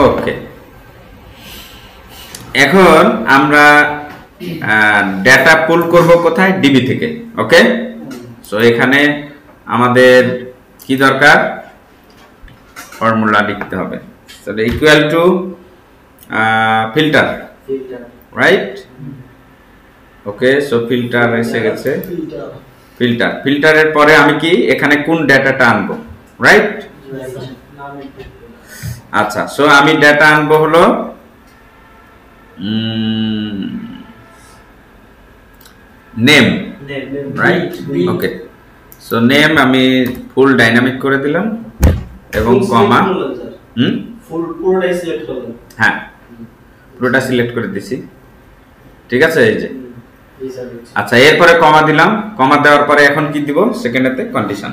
ওকে, এখন আমরা ডেটা পুল করব কোথায়? ডিবি থেকে। ওকে, সো এখানে আমাদের কি দরকার? ফর্মুলা লিখতে হবে। তাহলে equal to filter, right? Okay, so filter এসে গেছে। ফিল্টারের পরে আমি কি এখানে কোন ডেটাটা আনবো, রাইট? আচ্ছা, সো আমি ডেটা আনবো হলো নেম, রাইট? ওকে, সো নেম আমি ফুল ডাইনামিক করে দিলাম এবং কমা, হ্যাঁ পুরোটা সিলেক্ট করে দিছি, ঠিক আছে? এই যে, আচ্ছা, এরপরে কমা দিলাম। কমা দেওয়ার পরে এখন কি দিব? সেকেন্ডেতে কন্ডিশন।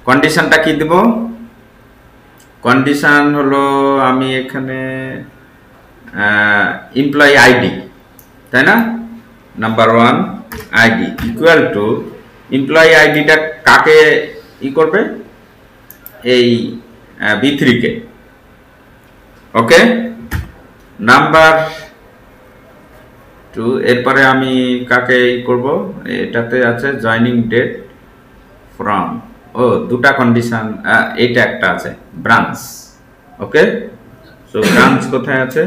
কন্ডিশনটা কি দিব? কন্ডিশন হলো আমি এখানে এমপ্লয়ি আইডি, তাই না? Number 1 ID equal to employee আইডিটা কাকে ই করবে? এই B3 কে। ওকে, নাম্বার 2 এরপরে আমি কাকে ই করব? এটাতে আছে জয়নিং ডেট ফ্রম, ও দুটা কন্ডিশন, এটা একটা আছে ব্রাঞ্চ। ওকে, সো ব্রাঞ্চ কোথায় আছে?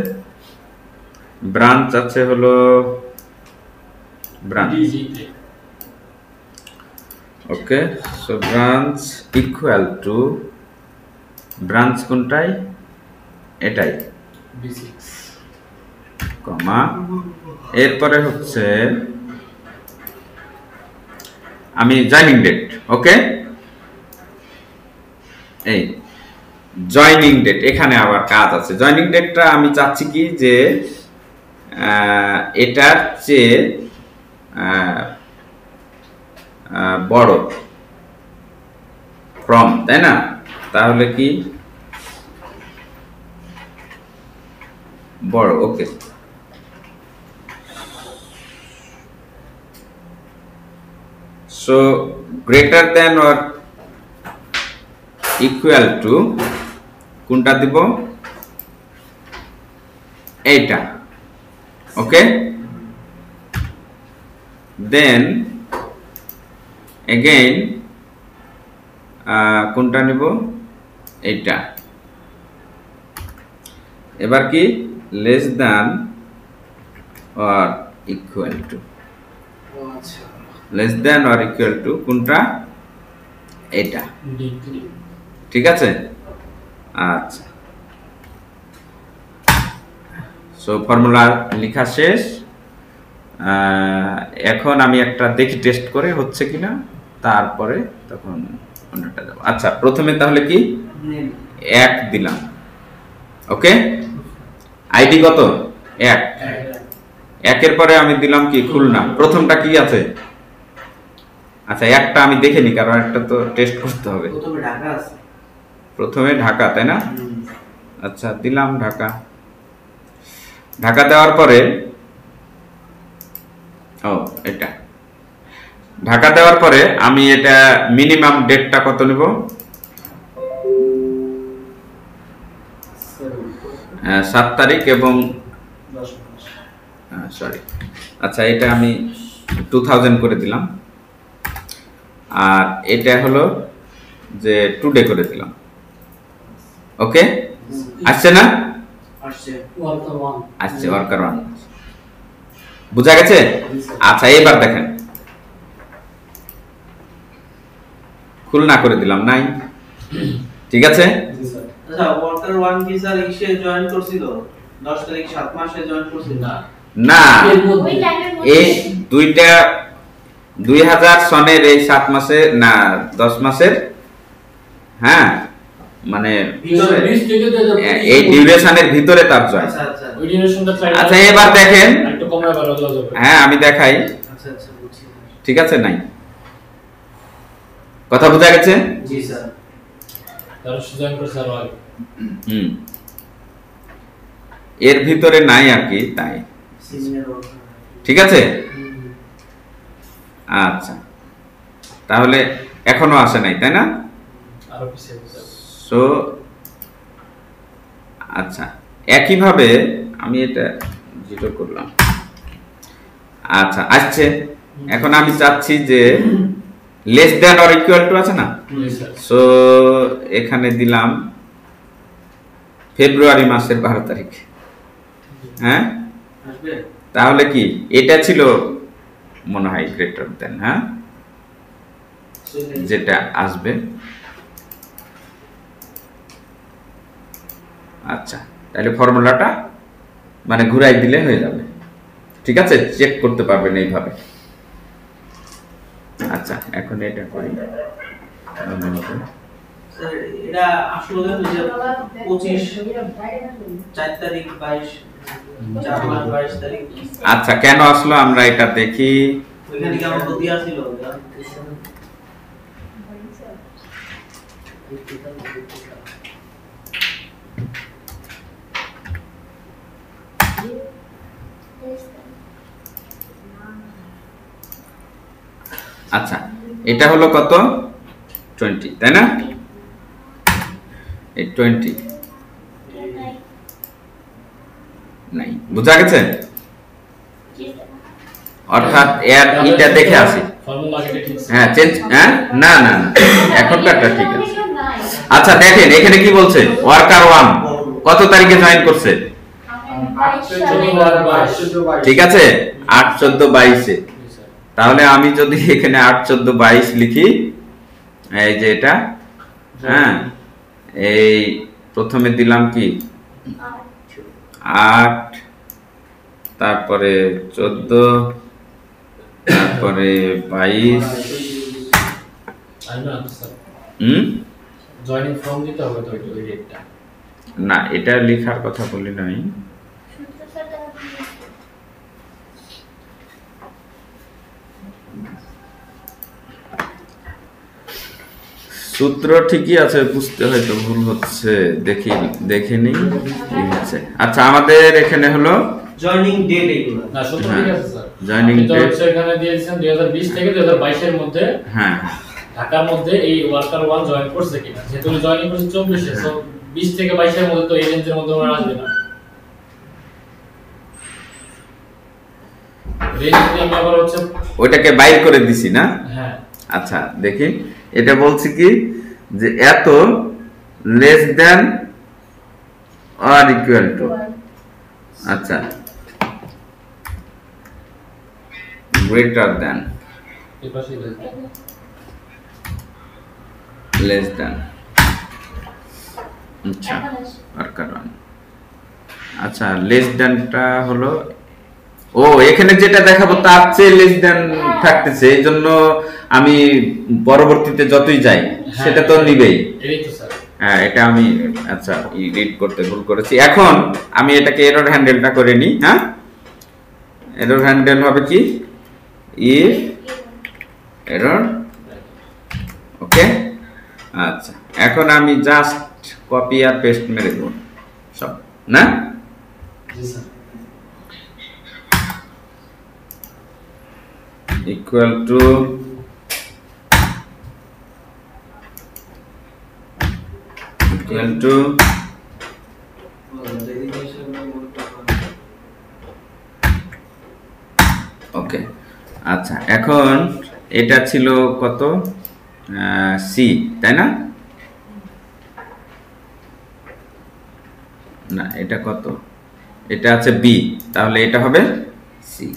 ব্রাঞ্চ আছে হলো branch. Okay, so branch equal to branch কোনটাই? এটাই, কমা, এরপরে হচ্ছে আমি জয়নিং ডেট। ওকে, এই জয়নিং ডেট, এখানে আবার কাজ আছে। জয়নিং ডেটটা আমি চাচ্ছি কি যে এটার চেয়ে বড় ফ্রম, তাই না? তাহলে কি বড়? Okay, so greater than or equal to কোনটা দিব? এইটা। ওকে, দেন এগেইন কোনটা নিব? এইটা। এবার কি less than or equal two, less than or equal to কোনটা? এটা, ঠিক আছে? আচ্ছা, সো ফর্মুলা লেখা শেষ। এখন আমি একটা দেখি টেস্ট করে হচ্ছে কিনা, তারপরে তখন অন্যটা যাব। আচ্ছা, প্রথমে তাহলে কি 1 দিলাম। ওকে, আইডি কত? 1। 1 এর পরে আমি দিলাম কি? খুলনা। প্রথমটা কি আছে? আচ্ছা, একটা আমি দেখে নি, কারণ একটা তো টেস্ট করতে হবে। প্রথমে ঢাকা, তাই না? আচ্ছা, দিলাম ঢাকা। ঢাকা দেওয়ার পরে এটা ঢাকা দেওয়ার পরে আমি এটা মিনিমাম ডেটটা কত নিব? 7 তারিখ এবং সরি, আচ্ছা, এটা আমি 2000 করে দিলাম। আর এটা হলো যে টুডে করে দিলাম। ওকে, আসছে না? আসছে, ওয়ার্কার 1 বুঝা গেছে? আচ্ছা, এবার দেখেন, খুলনা করে দিলাম, নাই, ঠিক আছে? আচ্ছা, ওয়ার্কার 1 কি স্যার ইসে জয়েন করছিল 10 তারিখ 7 মাসে জয়েন করছিল না? এই দুইটা 2000 সনের এই 7 মাসে না 10 মাসের, হ্যাঁ, মানে এই ডিউরেশনের ভিতরে তার জয়েন। আচ্ছা, এবার দেখেন, হ্যাঁ আমি দেখাই। আচ্ছা আচ্ছা, বুঝছি। ঠিক আছে, নাই, কথা বোঝা গেছে? জি স্যার। এর ভিতরে নাই আর কি, তাই। ঠিক আছে, আচ্ছা, তাহলে এখনো আসে নাই, তাই না? সো আচ্ছা একইভাবে আমি এটা 0 করলাম। আচ্ছা আসছে। এখন আমি চাচ্ছি যে less than or equal two আছে না, সো এখানে দিলাম ফেব্রুয়ারি মাসের 12 তারিখ। হ্যাঁ তাহলে কি এটা ছিল মনে হয় গ্রেটার দেন, হ্যাঁ যেটা আসবে। আচ্ছা তাহলে ফর্মুলাটা মানে ঘুরাই দিলে হয়ে যাবে, ঠিক আছে, চেক করতে পারবেন এইভাবে। আচ্ছা এখন এটা করি, এটা আসলে যে 25 4 তারিখ 22 4 মাস 22 তারিখ। আচ্ছা কেন আসলো আমরা এটা দেখি। ওইখানে কি আমার গতি আছিল? আচ্ছা এটা হলো কত 20 তাই না, এই 20 নাই, বুঝা গেছে? অর্থাৎ এর এটা দেখে আসি। হ্যাঁ চেঞ্জ, হ্যাঁ না না না এখনকারটা ঠিক আছে। আচ্ছা দেখেন এখানে কি বলছে, ওয়ার্কার 1 কত তারিখে জয়েন করছে, ঠিক আছে 8/14/22 তাহলে আমি যদি এখানে 8/14/22 লিখি, এই যে এটা, হ্যাঁ এই প্রথমে দিলাম কি 8, তারপরে 14, তারপরে 22। জয়েনিং ফর্ম দিতে হবে তো ওই ডেটটা। না এটা লেখার কথা বলি নাই, সূত্র ঠিকই আছে, বুঝতে হয়তো ভুল হচ্ছে, দেখিনি কি হচ্ছে। আচ্ছা আমাদের এখানে হলো জয়েনিং ডেট এগুলো না সূত্র ঠিক আছে স্যার, জয়েনিং ডেট এখানে দিয়েছেন 2020 থেকে 2022 এর মধ্যে, হ্যাঁ ঢাকার মধ্যে এই ওয়ার্কার 1 জয়েন করছে কিনা, যেহেতু জয়েনিং করছে 24 এ, সো 20 থেকে 22 এর মধ্যে তো এই রেঞ্জের মধ্যে ওরা আসবে না। রেঞ্জ আমি আবার হচ্ছে ওইটাকে বাইর করে দিছি না। হ্যাঁ আচ্ছা দেখি এটা বলছি কি যে এত less than or equal two, আচ্ছা গ্রেটার দেন এই পাশে লেস দেন, আচ্ছা ওয়ার্কার 1, আচ্ছা লেস দেনটা হলো, ও এখানে যেটা দেখাবো তার চেয়ে লেস দেন থাকতেছে, এই জন্য আমি পরবর্তীতে যতই যাই সেটা তো নিবেই। এই তো স্যার হ্যাঁ এটা আমি আচ্ছা রিড করতে ভুল করেছি। এখন আমি এটাকে এরর হ্যান্ডেলটা করে নিই। হ্যাঁ এরর হ্যান্ডেল হবে কি ইফ এরর, ওকে। আচ্ছা এখন আমি জাস্ট কপি আর পেস্ট মেরে দেব সব, না জি স্যার equal to ওকে। আচ্ছা এখন এটা ছিল কত সি তাই না, না এটা কত, এটা আছে বি, তাহলে এটা হবে সি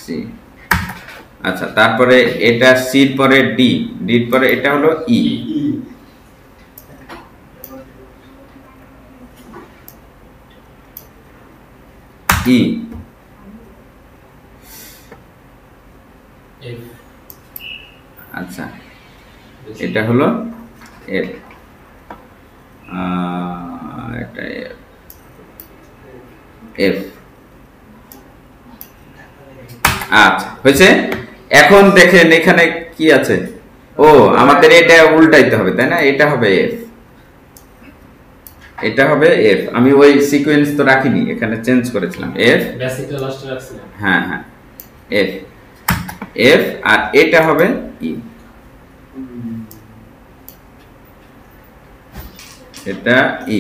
সি। আচ্ছা তারপরে এটা সির পরে ডি, ডির পরে এটা হলো ই, ই আচ্ছা এটা হলো এফ, এটা এফ। আচ্ছা হয়েছে। এখন দেখেন এখানে কি আছে, ও আমাদের এটা উল্টাইতে হবে তাই না, এটা হবে এফ, এটা হবে এফ। আমি ওই সিকোয়েন্স তো রাখিনি, এখানে চেঞ্জ করেছিলাম এফ, বেসিকটা লাস্টে রাখছিলাম, হ্যাঁ হ্যাঁ এফ এফ, আর এটা হবে ই। এটা ই।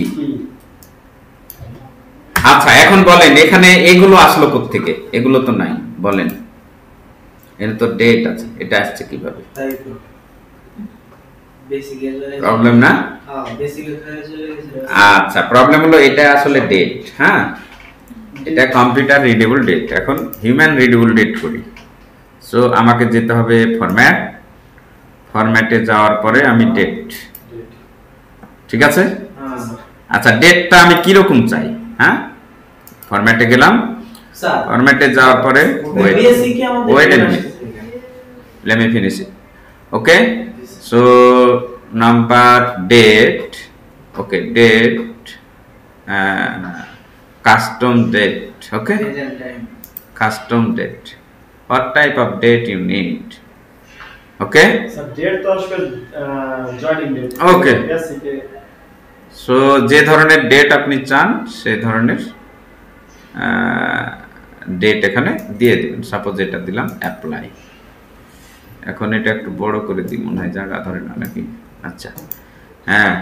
আচ্ছা এখন বলেন এখানে এগুলো আসলো কোত্থেকে? এগুলো তো নাই, বলেন। এখানে তো ডেট আছে, এটা আসছে কিভাবে? তাই তো বেসিক এর জন্য প্রবলেম না? হ্যাঁ বেসিক এর জন্য আচ্ছা প্রবলেম হলো এটা আসলে ডেট। হ্যাঁ, এটা কম্পিউটার রিডেবল ডেট। এখন হিউম্যান রিডেবল ডেট করি। সো আমাকে যেতে হবে ফরম্যাট, ফরম্যাটে যাওয়ার পরে আমি ডেট, ঠিক আছে? হ্যাঁ আচ্ছা ডেটটা আমি কি রকম চাই? হ্যাঁ, ফরম্যাটে গেলাম, স্যার ফরম্যাটে যাওয়ার পরে বেসিক কি আমাদের wait and let me finish it. Okay, so number date, okay, date, custom date, okay, present time custom date. What type of date you need? Okay, sir date তো আসলে জয়েনিং ডেট। Okay. বেসিকে so যে ধরনের date আপনি চান সেই ধরনের date এখানে দিয়ে দিবেন। সাপোজ এটা দিলাম অ্যাপ্লাই। এখন এটা একটু বড় করে দিই, মনে হয় জায়গা ধরে না নাকি? আচ্ছা হ্যাঁ,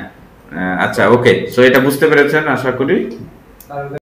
আচ্ছা ওকে, সো এটা বুঝতে পেরেছেন আশা করি।